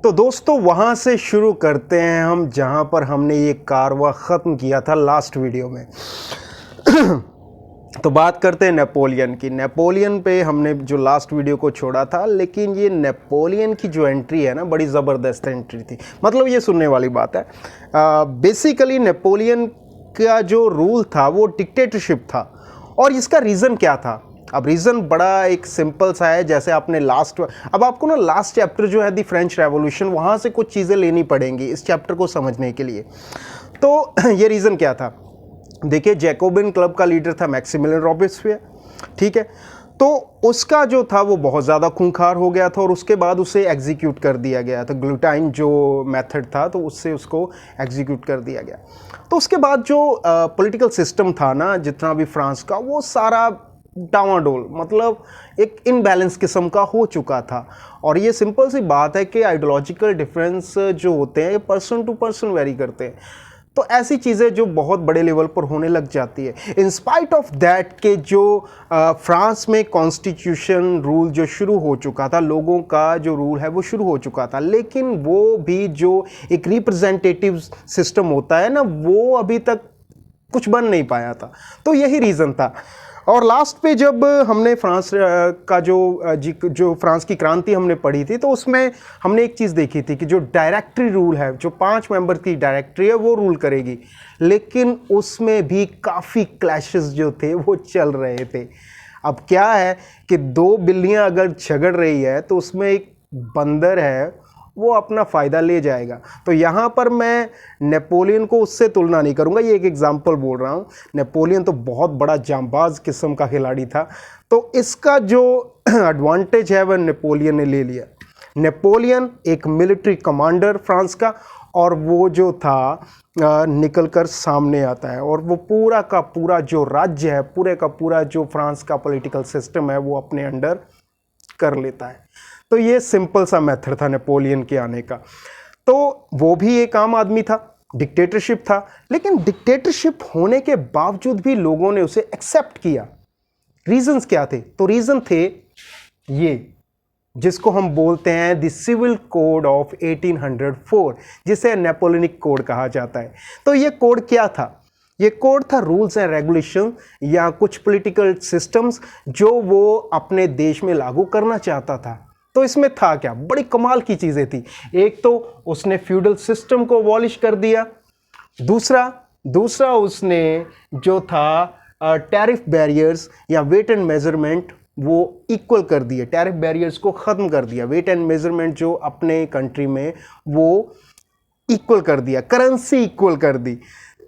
तो दोस्तों वहाँ से शुरू करते हैं हम जहाँ पर हमने ये कारवां ख़त्म किया था लास्ट वीडियो में। तो बात करते हैं नेपोलियन की। नेपोलियन पे हमने जो लास्ट वीडियो को छोड़ा था, लेकिन ये नेपोलियन की जो एंट्री है ना, बड़ी ज़बरदस्त एंट्री थी। मतलब ये सुनने वाली बात है। बेसिकली नेपोलियन का जो रूल था वो डिक्टेटरशिप था। और इसका रीज़न क्या था? अब रीज़न बड़ा एक सिंपल सा है। जैसे आपने अब आपको ना लास्ट चैप्टर जो है दी फ्रेंच रेवोल्यूशन, वहाँ से कुछ चीज़ें लेनी पड़ेंगी इस चैप्टर को समझने के लिए। तो ये रीज़न क्या था? देखिए, जैकोबिन क्लब का लीडर था मैक्सिमिलियन रॉबिस्पियर, ठीक है। तो उसका जो था वो बहुत ज़्यादा खूंखार हो गया था और उसके बाद उसे एग्जीक्यूट कर दिया गया था। ग्लूटाइन जो मेथड था तो उससे उसको एग्जीक्यूट कर दिया गया। तो उसके बाद जो पॉलिटिकल सिस्टम था ना, जितना भी फ्रांस का, वो सारा डावाडोल, मतलब एक इनबैलेंस किस्म का हो चुका था। और ये सिंपल सी बात है कि आइडियोलॉजिकल डिफरेंस जो होते हैं पर्सन टू पर्सन वेरी करते हैं। तो ऐसी चीज़ें जो बहुत बड़े लेवल पर होने लग जाती है। इन स्पाइट ऑफ दैट के जो फ्रांस में कॉन्स्टिट्यूशन रूल जो शुरू हो चुका था, लोगों का जो रूल है वो शुरू हो चुका था, लेकिन वो भी जो एक रिप्रेजेंटेटिव सिस्टम होता है ना, वो अभी तक कुछ बन नहीं पाया था। तो यही रीज़न था। और लास्ट पे जब हमने फ्रांस का जो फ्रांस की क्रांति हमने पढ़ी थी, तो उसमें हमने एक चीज़ देखी थी कि जो डायरेक्टरी रूल है, जो 5 मेंबर की डायरेक्टरी है वो रूल करेगी, लेकिन उसमें भी काफ़ी क्लैशेस जो थे वो चल रहे थे। अब क्या है कि 2 बिल्लियाँ अगर झगड़ रही है तो उसमें एक बंदर है, वो अपना फ़ायदा ले जाएगा। तो यहाँ पर मैं नेपोलियन को उससे तुलना नहीं करूँगा, ये एक एग्जाम्पल बोल रहा हूँ। नेपोलियन तो बहुत बड़ा जांबाज किस्म का खिलाड़ी था, तो इसका जो एडवांटेज है वह नेपोलियन ने ले लिया। नेपोलियन एक मिलिट्री कमांडर फ्रांस का, और वो जो था निकल कर सामने आता है और वो पूरा का पूरा जो राज्य है, पूरे का पूरा जो फ्रांस का पॉलिटिकल सिस्टम है वो अपने अंडर कर लेता है। तो ये सिंपल सा मेथड था नेपोलियन के आने का। तो वो भी एक आम आदमी था, डिक्टेटरशिप था, लेकिन डिक्टेटरशिप होने के बावजूद भी लोगों ने उसे एक्सेप्ट किया। रीजंस क्या थे? तो रीजन थे ये, जिसको हम बोलते हैं द सिविल कोड ऑफ 1804, जिसे नेपोलियनिक कोड कहा जाता है। तो ये कोड क्या था? ये कोड था रूल्स एंड रेगुलेशन या कुछ पॉलिटिकल सिस्टम्स जो वो अपने देश में लागू करना चाहता था। तो इसमें था क्या? बड़ी कमाल की चीज़ें थी। एक तो उसने फ्यूडल सिस्टम को अबॉलिश कर दिया। दूसरा उसने जो था टैरिफ बैरियर्स या वेट एंड मेजरमेंट वो इक्वल कर दिए, टैरिफ बैरियर्स को ख़त्म कर दिया। वेट एंड मेजरमेंट जो अपने कंट्री में वो इक्वल कर दिया, करेंसी इक्वल कर दी।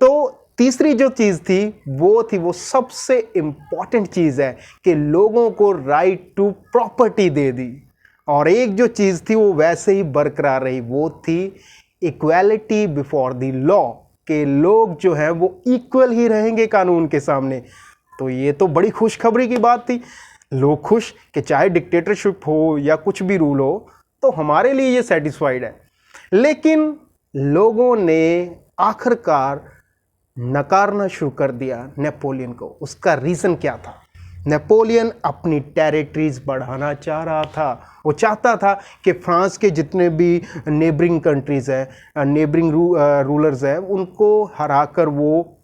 तो तीसरी जो चीज़ थी वो सबसे इंपॉर्टेंट चीज़ है कि लोगों को राइट टू प्रॉपर्टी दे दी। और एक जो चीज़ थी वो वैसे ही बरकरार रही, वो थी इक्वालिटी बिफोर द लॉ, के लोग जो हैं वो इक्वल ही रहेंगे कानून के सामने। तो ये तो बड़ी खुशखबरी की बात थी। लोग खुश कि चाहे डिक्टेटरशिप हो या कुछ भी रूल हो, तो हमारे लिए ये सेटिस्फाइड है। लेकिन लोगों ने आखिरकार नकारना शुरू कर दिया नेपोलियन को। उसका रीज़न क्या था? नेपोलियन अपनी टेरिटरीज बढ़ाना चाह रहा था। वो चाहता था कि फ्रांस के जितने भी नेबरिंग कंट्रीज़ हैं, नेबरिंग रूलर्स हैं, उनको हराकर वो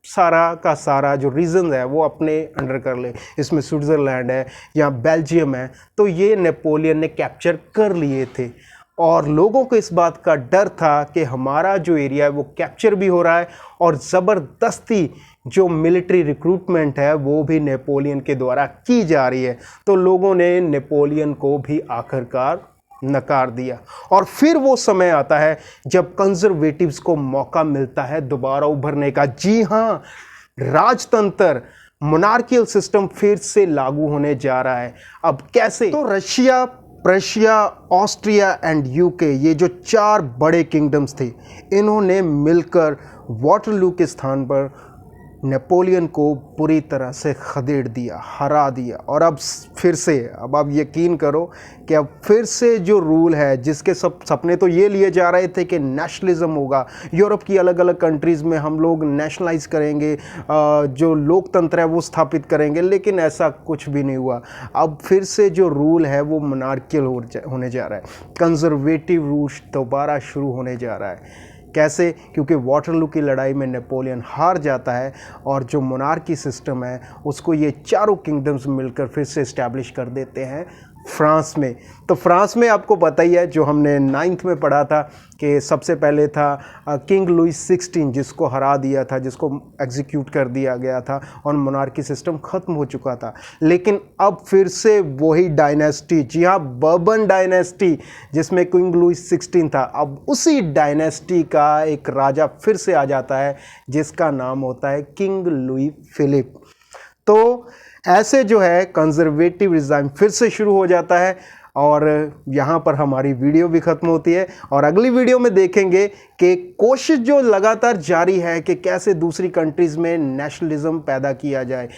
सारा का सारा जो रीजन है वो अपने अंडर कर ले। इसमें स्विट्ज़रलैंड है या बेल्जियम है, तो ये नेपोलियन ने कैप्चर कर लिए थे। और लोगों को इस बात का डर था कि हमारा जो एरिया है वो कैप्चर भी हो रहा है और ज़बरदस्ती जो मिलिट्री रिक्रूटमेंट है वो भी नेपोलियन के द्वारा की जा रही है। तो लोगों ने नेपोलियन को भी आखिरकार नकार दिया। और फिर वो समय आता है जब कंजर्वेटिव्स को मौका मिलता है दोबारा उभरने का। जी हाँ, राजतंत्र, मोनार्कियल सिस्टम फिर से लागू होने जा रहा है। अब कैसे? तो Russia, Prussia, Austria and UK, ये जो 4 बड़े किंगडम्स थे, इन्होंने मिलकर वाटरलू के स्थान पर नेपोलियन को पूरी तरह से खदेड़ दिया, हरा दिया। और अब फिर से, अब आप यकीन करो कि अब फिर से जो रूल है, जिसके सब सपने तो ये लिए जा रहे थे कि नेशनलिज्म होगा, यूरोप की अलग अलग कंट्रीज़ में हम लोग नेशनलाइज करेंगे, जो लोकतंत्र है वो स्थापित करेंगे, लेकिन ऐसा कुछ भी नहीं हुआ। अब फिर से जो रूल है वो मोनार्कियल होने जा रहा है, कंजर्वेटिव रूल दोबारा शुरू होने जा रहा है। कैसे? क्योंकि वाटरलू की लड़ाई में नेपोलियन हार जाता है और जो मोनार्की सिस्टम है उसको ये चारों किंगडम्स मिलकर फिर से इस्टेब्लिश कर देते हैं फ्रांस में। तो फ्रांस में आपको पता ही है, जो हमने 9th में पढ़ा था कि सबसे पहले था किंग लुई 16 जिसको हरा दिया था, जिसको एग्जीक्यूट कर दिया गया था और मोनार्की सिस्टम ख़त्म हो चुका था। लेकिन अब फिर से वही डायनेस्टी, जी हाँ, बर्बन डायनेस्टी, जिसमें किंग लुई 16 था, अब उसी डायनेस्टी का एक राजा फिर से आ जाता है जिसका नाम होता है किंग लुई फिलिप। तो ऐसे जो है कंजर्वेटिव रिज़ाइम फिर से शुरू हो जाता है और यहाँ पर हमारी वीडियो भी ख़त्म होती है। और अगली वीडियो में देखेंगे कि कोशिश जो लगातार जारी है कि कैसे दूसरी कंट्रीज़ में नेशनलिज्म पैदा किया जाए,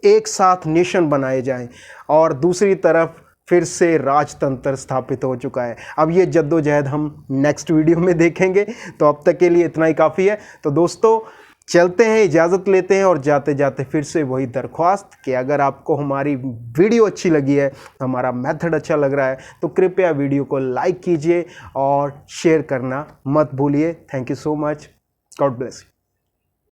एक साथ नेशन बनाए जाएं, और दूसरी तरफ फिर से राजतंत्र स्थापित हो चुका है। अब ये जद्दोजहद हम नेक्स्ट वीडियो में देखेंगे। तो अब तक के लिए इतना ही काफ़ी है। तो दोस्तों चलते हैं, इजाज़त लेते हैं, और जाते जाते फिर से वही दरख्वास्त कि अगर आपको हमारी वीडियो अच्छी लगी है, हमारा मेथड अच्छा लग रहा है, तो कृपया वीडियो को लाइक कीजिए और शेयर करना मत भूलिए। Thank you so much. God bless you.